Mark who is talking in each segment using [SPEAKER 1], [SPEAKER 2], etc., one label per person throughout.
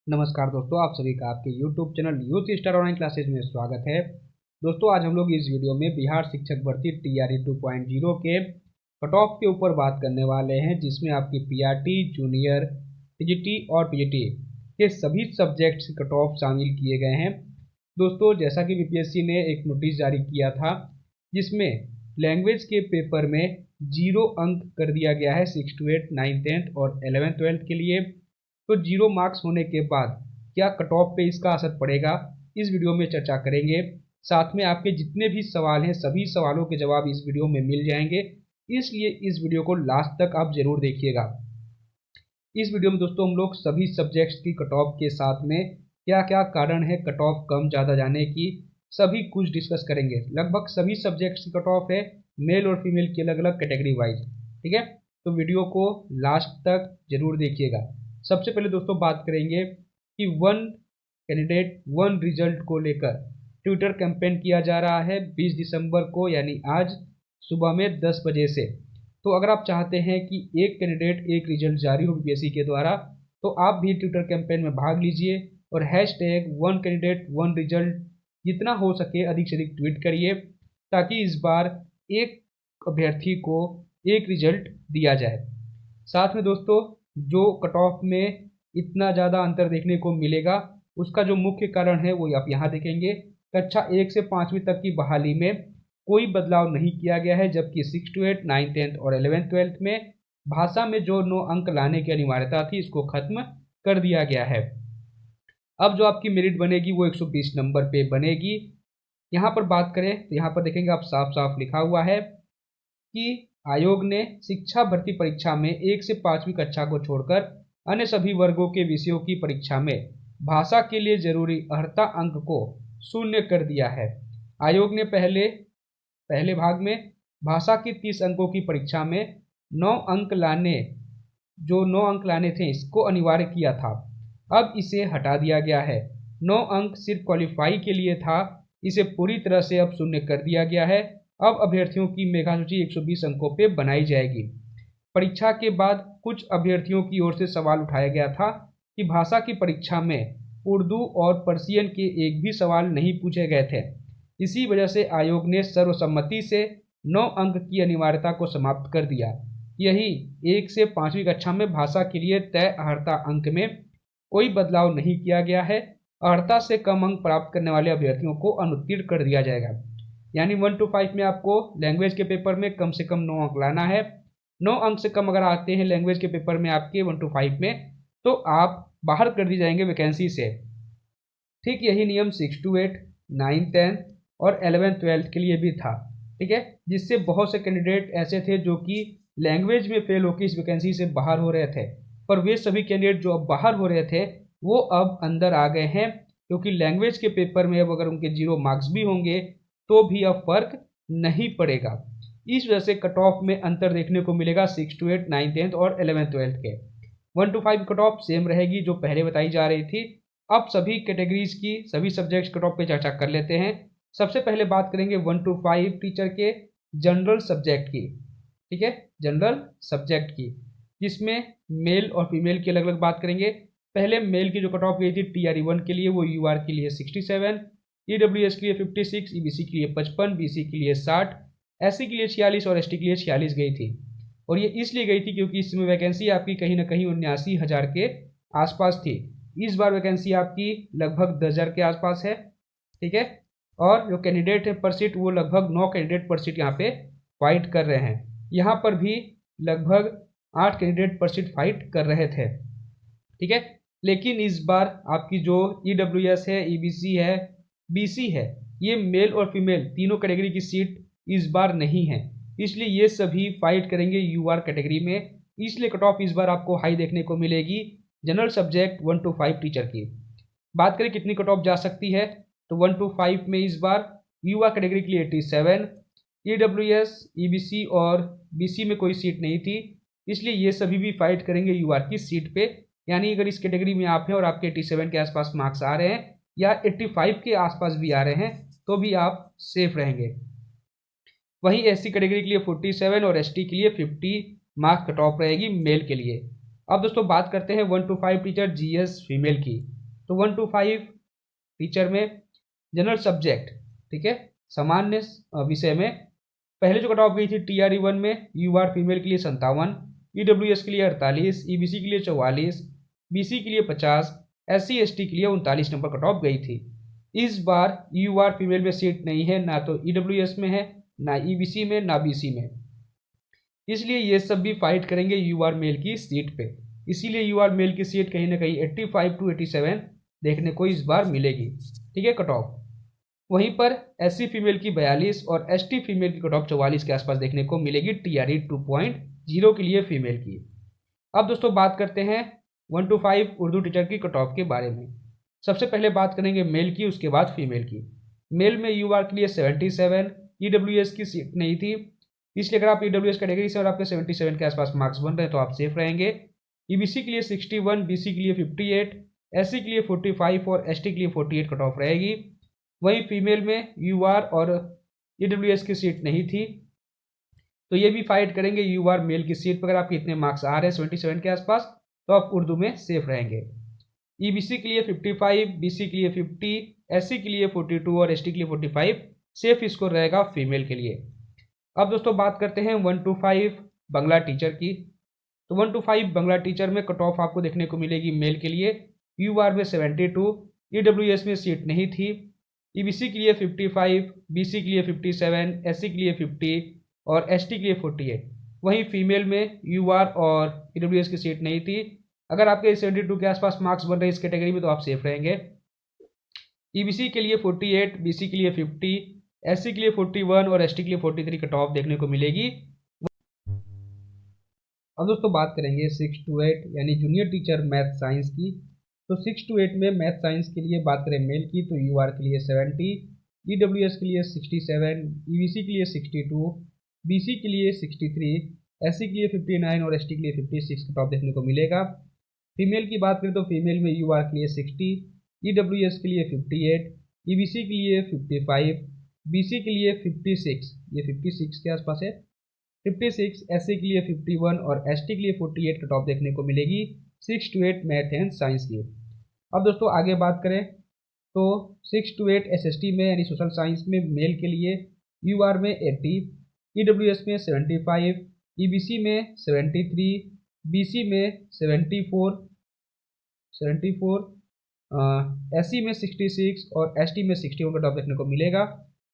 [SPEAKER 1] नमस्कार दोस्तों, आप सभी का आपके YouTube channel youth star online classes में स्वागत है। दोस्तों, आज हम लोग इस वीडियो में बिहार शिक्षक भर्ती TRE 2.0 के कट ऑफ के ऊपर बात करने वाले हैं, जिसमें आपकी PRT, जूनियर, TGT और PGT के सभी सब्जेक्ट्स कट ऑफ शामिल किए गए हैं। दोस्तों, जैसा कि BPSC ने एक नोटिस जारी किया था, जिसमें लैंग्वेज के पेपर में 0 अंक कर दिया गया है 6 to 8, 9th 10th और 11th 12th के लिए। तो 0 मार्क्स होने के बाद क्या कट ऑफ पे इसका असर पड़ेगा, इस वीडियो में चर्चा करेंगे। साथ में आपके जितने भी सवाल हैं सभी सवालों के जवाब इस वीडियो में मिल जाएंगे, इसलिए इस वीडियो को लास्ट तक आप जरूर देखिएगा। इस वीडियो में दोस्तों हम लोग सभी सब्जेक्ट्स की कट ऑफ के साथ में क्या क्या कारण है कट ऑफ कम ज़्यादा जाने की, सभी कुछ डिस्कस करेंगे। लगभग सभी सब्जेक्ट्स की कट ऑफ है, मेल और फीमेल की अलग अलग कैटेगरी वाइज। ठीक है, तो वीडियो को लास्ट तक जरूर देखिएगा। सबसे पहले दोस्तों बात करेंगे कि 1 कैंडिडेट 1 रिजल्ट को लेकर ट्विटर कैंपेन किया जा रहा है 20 दिसंबर को, यानी आज सुबह में 10 बजे से। तो अगर आप चाहते हैं कि एक कैंडिडेट एक रिजल्ट जारी हो BPSC के द्वारा, तो आप भी ट्विटर कैंपेन में भाग लीजिए और हैशटैग 1 कैंडिडेट 1 रिजल्ट जितना हो सके अधिक से अधिक ट्वीट करिए, ताकि इस बार एक अभ्यर्थी को एक रिजल्ट दिया जाए। साथ में दोस्तों, जो कट ऑफ में इतना ज़्यादा अंतर देखने को मिलेगा, उसका जो मुख्य कारण है वो आप यहाँ देखेंगे। कक्षा 1 से 5वीं तक की बहाली में कोई बदलाव नहीं किया गया है, जबकि 6 to 8, 9th 10th और 11th 12th में भाषा में जो 9 अंक लाने की अनिवार्यता थी, इसको खत्म कर दिया गया है। अब जो आपकी मेरिट बनेगी वो 120 नंबर पे बनेगी। यहाँ पर बात करें तो यहाँ पर देखेंगे आप साफ साफ लिखा हुआ है कि आयोग ने शिक्षा भर्ती परीक्षा में 1 से 5वीं कक्षा को छोड़कर अन्य सभी वर्गों के विषयों की परीक्षा में भाषा के लिए जरूरी अर्हता अंक को 0 कर दिया है। आयोग ने पहले भाग में भाषा की 30 अंकों की परीक्षा में 9 अंक लाने थे, इसको अनिवार्य किया था। अब इसे हटा दिया गया है। 9 अंक सिर्फ क्वालिफाई के लिए था, इसे पूरी तरह से अब 0 कर दिया गया है। अब अभ्यर्थियों की मेधा सूची 120 अंकों पे बनाई जाएगी। परीक्षा के बाद कुछ अभ्यर्थियों की ओर से सवाल उठाया गया था कि भाषा की परीक्षा में उर्दू और पर्शियन के एक भी सवाल नहीं पूछे गए थे। इसी वजह से आयोग ने सर्वसम्मति से 9 अंक की अनिवार्यता को समाप्त कर दिया। यही 1 से 5वीं कक्षा में भाषा के लिए तय अर्हता अंक में कोई बदलाव नहीं किया गया है। अर्हता से कम अंक प्राप्त करने वाले अभ्यर्थियों को अनुत्तीर्ण कर दिया जाएगा। यानी 1 to 5 में आपको लैंग्वेज के पेपर में कम से कम 9 अंक लाना है। 9 अंक से कम अगर आते हैं लैंग्वेज के पेपर में आपके 1 to 5 में, तो आप बाहर कर दी जाएंगे वैकेंसी से। ठीक यही नियम 6 to 8, 9th 10th और 11th 12th के लिए भी था। ठीक है, जिससे बहुत से कैंडिडेट ऐसे थे जो कि लैंग्वेज में फेल होकर इस वैकेंसी से बाहर हो रहे थे, पर वे सभी कैंडिडेट जो अब बाहर हो रहे थे वो अब अंदर आ गए हैं, क्योंकि लैंग्वेज के पेपर में अब अगर उनके 0 मार्क्स भी होंगे तो भी अब फर्क नहीं पड़ेगा। इस वजह से कट ऑफ में अंतर देखने को मिलेगा 6 to 8, 9th 10th और 11th 12th के। 1 to 5 कट ऑफ सेम रहेगी जो पहले बताई जा रही थी। अब सभी कैटेगरीज की सभी सब्जेक्ट्स कट ऑफ पे चर्चा कर लेते हैं। सबसे पहले बात करेंगे 1 to 5 टीचर के जनरल सब्जेक्ट की। ठीक है, जनरल सब्जेक्ट की, जिसमें मेल और फीमेल की अलग अलग बात करेंगे। पहले मेल की जो कट ऑफ गई थी TRE 1 के लिए, वो UR के लिए 67, EWS के लिए 56, EBC के लिए 55, BC के लिए 60, SC के लिए 46 और ST के लिए 46 गई थी। और ये इसलिए गई थी क्योंकि इसमें वैकेंसी आपकी कहीं ना कहीं 79,000 के आसपास थी। इस बार वैकेंसी आपकी लगभग 10,000 के आसपास है। ठीक है, और जो कैंडिडेट है पर सीट, वो लगभग 9 कैंडिडेट पर सीट यहाँ पे फाइट कर रहे हैं। यहाँ पर भी लगभग 8 कैंडिडेट पर सीट फाइट कर रहे थे। ठीक है, लेकिन इस बार आपकी जो EWS है, EBC है, BC है, ये मेल और फीमेल तीनों कैटेगरी की सीट इस बार नहीं है, इसलिए ये सभी फाइट करेंगे UR कैटेगरी में। इसलिए कट ऑफ इस बार आपको हाई देखने को मिलेगी जनरल सब्जेक्ट 1 to 5 टीचर की। बात करें कितनी कट ऑफ जा सकती है, तो 1 to 5 में इस बार UR कैटेगरी के लिए 87, EWS, EBC और BC में कोई सीट नहीं थी, इसलिए ये सभी भी फाइट करेंगे UR की सीट पे। यानी अगर इस कैटेगरी में आप हैं और आपके 87 के आसपास मार्क्स आ रहे हैं या 85 के आसपास भी आ रहे हैं, तो भी आप सेफ रहेंगे। वहीं SC कैटेगरी के लिए 47 और ST के लिए 50 मार्क्स कट ऑफ रहेगी मेल के लिए। अब दोस्तों बात करते हैं 1 to 5 टीचर GS फीमेल की। तो 1 to 5 टीचर में जनरल सब्जेक्ट, ठीक है, सामान्य विषय में पहले जो कट ऑफ गई थी TRE1 में UR फीमेल के लिए 57, EWS के लिए 48, EBC के लिए 44, BC के लिए 50, SC ST के लिए 39 नंबर कट ऑफ गई थी। इस बार UR फीमेल में सीट नहीं है, ना तो EWS में है, ना EBC में, ना BC में, इसलिए ये सब भी फाइट करेंगे UR मेल की सीट पे। इसीलिए UR मेल की सीट कहीं ना कहीं 85 to 87 देखने को इस बार मिलेगी, ठीक है, कट ऑफ। वहीं पर SC फीमेल की 42 और ST फीमेल की कट ऑफ 44 के आसपास देखने को मिलेगी TRE 2.0 के लिए फीमेल की। अब दोस्तों बात करते हैं 1 to 5 उर्दू टीचर की कट ऑफ के बारे में। सबसे पहले बात करेंगे मेल की, उसके बाद फीमेल की। मेल में UR के लिए 77, EWS की सीट नहीं थी, इसलिए अगर आप EWS कैटेगरी से और आपके 77 के आसपास मार्क्स बन रहे हैं तो आप सेफ रहेंगे। EBC के लिए 61, BC के लिए 58, SC के लिए 45 और ST के लिए 48 कट ऑफ रहेगी। वहीं फीमेल में UR और EWS की सीट नहीं थी, तो ये भी फाइट करेंगे UR मेल की सीट पर। अगर आपके इतने मार्क्स आ रहे हैं 77 के आसपास तो आप उर्दू में सेफ रहेंगे। EBC के लिए 55, BC के लिए 50, SC के लिए 42 और ST के लिए 45 सेफ स्कोर रहेगा फीमेल के लिए। अब दोस्तों बात करते हैं 1 to 5 बंगला टीचर की। तो 1 to 5 बंगला टीचर में कट ऑफ आपको देखने को मिलेगी मेल के लिए UR में 72, EWS में सीट नहीं थी, EBC के लिए 55, BC के लिए 57, SC के लिए 50 और ST के लिए 48। वहीं फीमेल में UR और EWS की सीट नहीं थी। अगर आपके 72 के आसपास मार्क्स बन रहे इस कैटेगरी में तो आप सेफ रहेंगे। EBC के लिए 48, BC के लिए 50, SC के लिए 41 और ST के लिए 43 कट ऑफ देखने को मिलेगी। अब दोस्तों बात करेंगे 6 to 8 यानी जूनियर टीचर मैथ साइंस की। तो 6 to 8 में मैथ साइंस के लिए बात करें मेल की तो UR के लिए 70, EWS के लिए 67, EBC के लिए 62, BC के लिए 63, SC के लिए 59 और ST के लिए 56 कट ऑफ देखने को मिलेगा। फीमेल की बात करें तो फीमेल में UR के लिए 60, EWS के लिए 58, EBC के लिए 55, BC के लिए 56, ये 56 के आसपास है, 56, SC के लिए 51 और ST के लिए 48 कट ऑफ देखने को मिलेगी 6 to 8 मैथ एंड साइंस की। अब दोस्तों आगे बात करें तो 6 to 8 SST में यानी सोशल साइंस में मेल के लिए UR में 80, EWS में 75, EBC में 73, BC में 74, SC में 66 और ST में 61 कट ऑफ देखने को मिलेगा।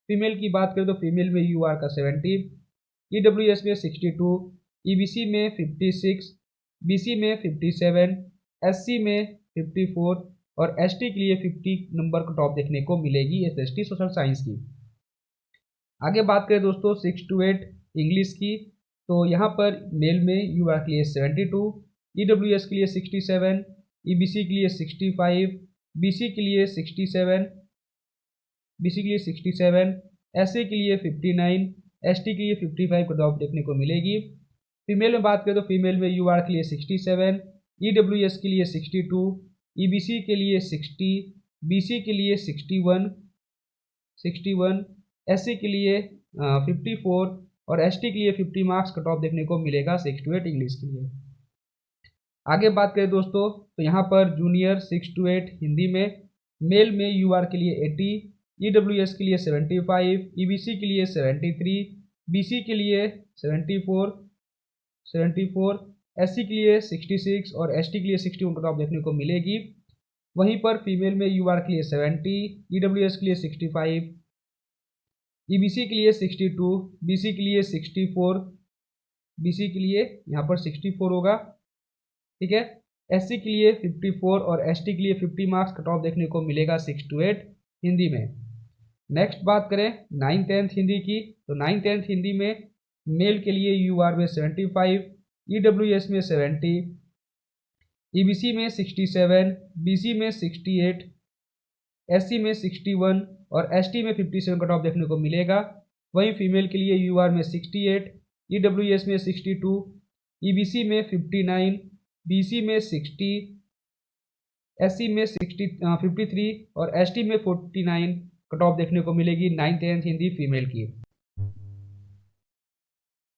[SPEAKER 1] फीमेल की बात करें तो फीमेल में UR का 70, EWS में 62, EBC में 56, BC में 57, SC में 54 और ST के लिए 50 नंबर कट ऑफ देखने को मिलेगी SST सोशल साइंस की। आगे बात करें दोस्तों 6 to 8 इंग्लिश की। तो यहाँ पर मेल में UR के लिए 72, EWS के लिए 67, EBC के लिए 65, BC के लिए 67, SC के लिए 59, ST के लिए 55 कट ऑफ देखने को मिलेगी। फीमेल में बात करें तो फीमेल में UR के लिए 67, EWS के लिए 62, EBC के लिए 60, BC के लिए 61, SC के लिए 54 और ST के लिए 50 मार्क्स कट ऑफ देखने को मिलेगा 6 to 8 इंग्लिश के लिए। आगे बात करें दोस्तों तो यहाँ पर जूनियर 6 to 8 हिंदी में मेल में UR के लिए 80, EWS के लिए 75, EBC के लिए 73, BC के लिए 74, SC के लिए 66 और ST के लिए 61 कट ऑफ देखने को मिलेगी। वहीं पर फीमेल में UR के लिए 70, EWS के लिए 65, EBC के लिए 62, BC के लिए 64, BC के लिए यहाँ पर 64 होगा, ठीक है, SC के लिए 54 और ST के लिए 50 मार्क्स कट ऑफ देखने को मिलेगा 6 to 8 हिंदी में। नेक्स्ट बात करें 9th 10th हिंदी की। तो 9th 10th हिंदी में मेल के लिए UR में 75, EWS में 70, EBC में 67, BC में 68, SC में 61 और ST में 57 कट ऑफ देखने को मिलेगा। वहीं फीमेल के लिए UR में 68, EWS में 62, EBC में 59, BC में 60, SC में 53 और ST में 49 कट ऑफ देखने को मिलेगी 9th 10th हिंदी फीमेल की।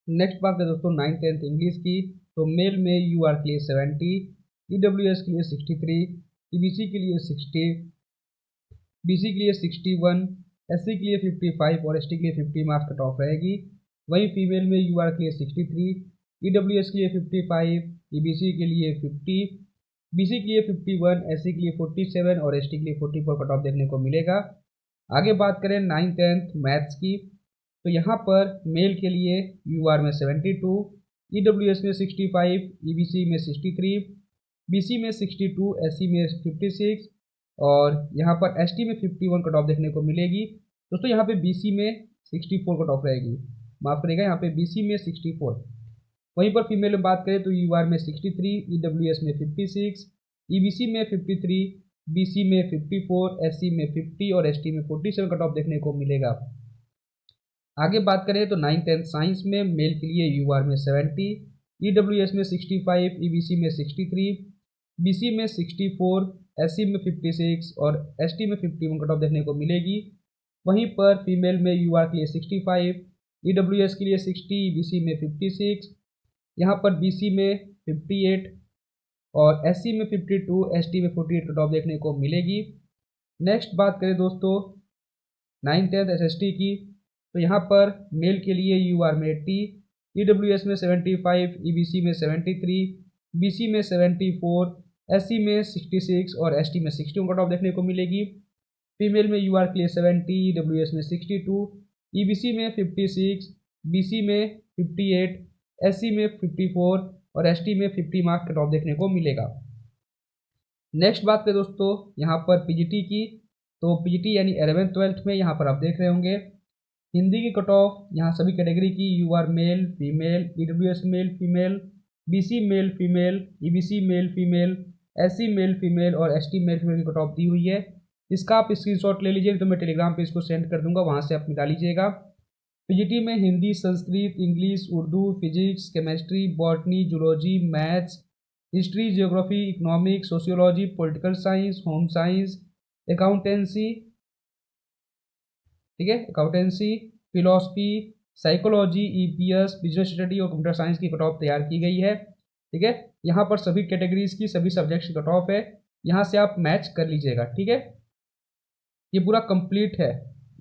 [SPEAKER 1] नेक्स्ट बात है दोस्तों 9th 10th इंग्लिश की। तो मेल में UR के लिए 70, EWS के लिए 63, ईबीसी के लिए 60, बीसी के लिए 61, एससी के लिए 55 और एसटी के लिए 50 मार्क्स कट ऑफ रहेगी। वहीं फीमेल में यूआर के लिए 63, ईडब्ल्यूएस के लिए 55, ईबीसी के लिए 50, बीसी के लिए 51, एससी के लिए 47 और एसटी के लिए 44 कट ऑफ देखने को मिलेगा। आगे बात करें 9th 10th मैथ्स की, तो यहाँ पर मेल के लिए यूआर में 72, ईडब्ल्यूएस में 65, ईबीसी में 63, बीसी में 62, एससी में 56 और यहाँ पर एसटी में 51 कट ऑफ देखने को मिलेगी। दोस्तों यहाँ पे बीसी में 64 कट ऑफ रहेगी, माफ करिएगा, यहाँ पे बीसी में 64। वहीं पर फीमेल में बात करें तो यूआर में 63, ईडब्ल्यूएस में 56, ईबीसी में 53, बीसी में 54, एससी में 50 और एसटी में 47 कट ऑफ देखने को मिलेगा। आगे बात करें तो 9th 10th साइंस में मेल के लिए यूआर में 70, ईडब्ल्यूएस में 65, ईबीसी में 63, बीसी में 64, एससी में 56 और एसटी में 51 कट ऑफ देखने को मिलेगी। वहीं पर फीमेल में यूआर के लिए 65, ईडब्ल्यूएस के लिए 60, बीसी में 56, यहाँ पर बीसी में 58 और एससी में 52, एसटी में 48 कट ऑफ देखने को मिलेगी। नेक्स्ट बात करें दोस्तों 9th 10th एसएसटी की, तो यहाँ पर मेल के लिए यूआर में 80, ईडब्ल्यूएस में 75, ईबीसी में 73, बीसी में 74, एससी में 66 और एसटी में 61 कट ऑफ देखने को मिलेगी। फीमेल में यूआर के लिए 70, ईडब्ल्यूएस में 62, ईबीसी में 56, बीसी में 58, एससी में 54 और एसटी में 50 मार्क्स कट ऑफ देखने को मिलेगा। नेक्स्ट बात करें दोस्तों यहाँ पर पीजीटी की, तो पीजीटी यानी 11th 12th में यहाँ पर आप देख रहे होंगे हिंदी की कट ऑफ यहाँ सभी कैटेगरी की UR male female, EWS male female, BC male female, EBC male female, SC male female और एसटी मेल फीमेल की कट ऑफ दी हुई है। इसका आप स्क्रीनशॉट ले लीजिए, तो मैं टेलीग्राम पे इसको सेंड कर दूंगा, वहाँ से आप निकाल लीजिएगा। पीजीटी में Hindi, Sanskrit, English, Urdu, physics, chemistry, botany, zoology, maths, history, geography, economics, sociology, political science, home science, accountancy, ठीक है, accountancy, philosophy, psychology, EPS, business study और कंप्यूटर साइंस की कट ऑफ तैयार की गई है। ठीक है, यहाँ पर सभी कैटेगरीज की सभी सब्जेक्ट्स की कट ऑफ है, यहाँ से आप मैच कर लीजिएगा। ठीक है, ये पूरा कंप्लीट है,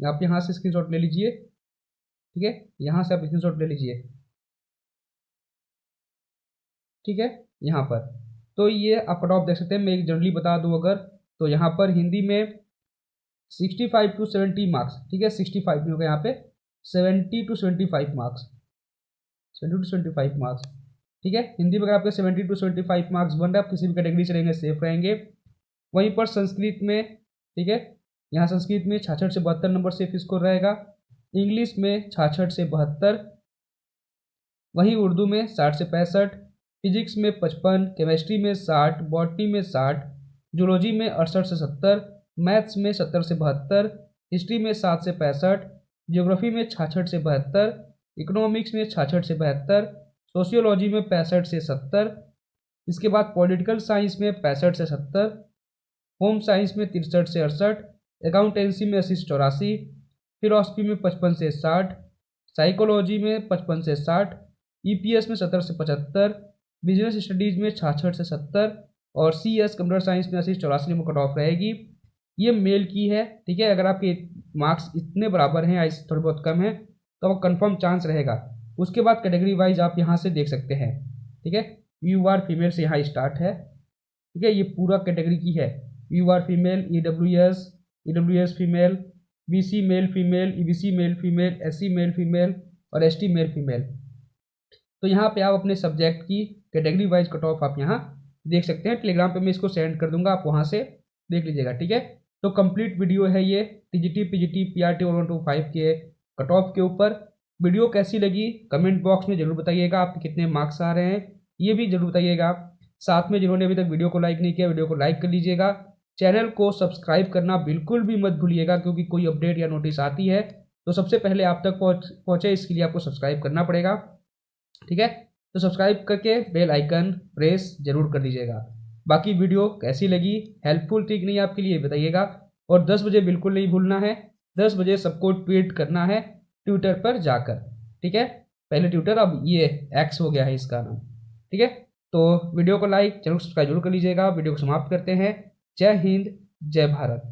[SPEAKER 1] आप यहाँ से स्क्रीनशॉट ले लीजिए। ठीक है, यहाँ से आप स्क्रीनशॉट ले लीजिए। ठीक है, यहाँ पर तो ये आप कट ऑफ देख सकते हैं। मैं एक जनरली बता दूं अगर, तो यहाँ पर हिंदी में 65 to 70 मार्क्स, ठीक है, 65 नहीं होगा यहाँ पे, 70 to 75 मार्क्स, 70 to 75 मार्क्स। ठीक है, हिंदी में अगर आपके 70 to 75 मार्क्स बन रहे हैं, आप किसी भी कैटेगरी से रहेंगे सेफ रहेंगे। वहीं पर संस्कृत में, ठीक है, यहाँ संस्कृत में 66 से 72 नंबर सेफ स्कोर रहेगा, इंग्लिश में 66 से 72, वहीं उर्दू में 60 से 65, फिजिक्स में 55, केमिस्ट्री में 60, बॉटनी में 60, जूलॉजी में 68 से 70, मैथ्स में 70 से 72, हिस्ट्री में 7 से 65, ज्योग्राफी में 66 से 72, इकोनॉमिक्स में 66 से 72, सोशियोलॉजी में 65 से 70, इसके बाद पॉलिटिकल साइंस में 65 से 70, होम साइंस में 63 से 68, अकाउंटेंसी में 80 से 84, फिलॉसफी में 55 से 60, साइकोलॉजी में 55 से 60, ईपीएस में 70 से 75, बिजनेस स्टडीज़ में 66 से 70 और सीएस कंप्यूटर साइंस में 80 से 84 नंबर कट ऑफ रहेगी। ये मेल की है। ठीक है, अगर आपके मार्क्स इतने बराबर हैं या इससे थोड़े बहुत कम है तो आपका कंफर्म चांस रहेगा। उसके बाद कैटेगरी वाइज आप यहाँ से देख सकते हैं। ठीक है, यूआर फीमेल से यहाँ स्टार्ट है। ठीक है, ये पूरा कैटेगरी की है, UR female, EWS female, BC male female, EBC male female, SC male female और एसटी मेल फीमेल। तो यहाँ पे आप अपने सब्जेक्ट की कैटेगरी वाइज कट ऑफ आप यहाँ देख सकते हैं। टेलीग्राम पे मैं इसको सेंड कर दूंगा, आप वहाँ से देख लीजिएगा। ठीक है, तो कंप्लीट वीडियो है ये टीजीटी, पीजीटी, पीआरटी और 125 के कट ऑफ के ऊपर। वीडियो कैसी लगी कमेंट बॉक्स में जरूर बताइएगा, आपके कितने मार्क्स आ रहे हैं ये भी जरूर बताइएगा। साथ में जिन्होंने अभी तक वीडियो को लाइक नहीं किया, वीडियो को लाइक कर लीजिएगा। चैनल को सब्सक्राइब करना बिल्कुल भी मत भूलिएगा, क्योंकि कोई अपडेट या नोटिस आती है तो सबसे पहले आप तक पहुँचे, इसके लिए आपको सब्सक्राइब करना पड़ेगा। ठीक है, तो सब्सक्राइब करके बेल आइकन प्रेस जरूर कर दीजिएगा। बाकी वीडियो कैसी लगी, हेल्पफुल थी कि नहीं आपके लिए बताइएगा। और 10 बजे बिल्कुल नहीं भूलना है, 10 बजे सबको ट्वीट करना है ट्विटर पर जाकर। ठीक है, पहले ट्विटर, अब ये एक्स हो गया है इसका नाम। ठीक है, तो वीडियो को लाइक जरूर, सब्सक्राइब जरूर कर लीजिएगा। वीडियो को समाप्त करते हैं। जय हिंद, जय भारत।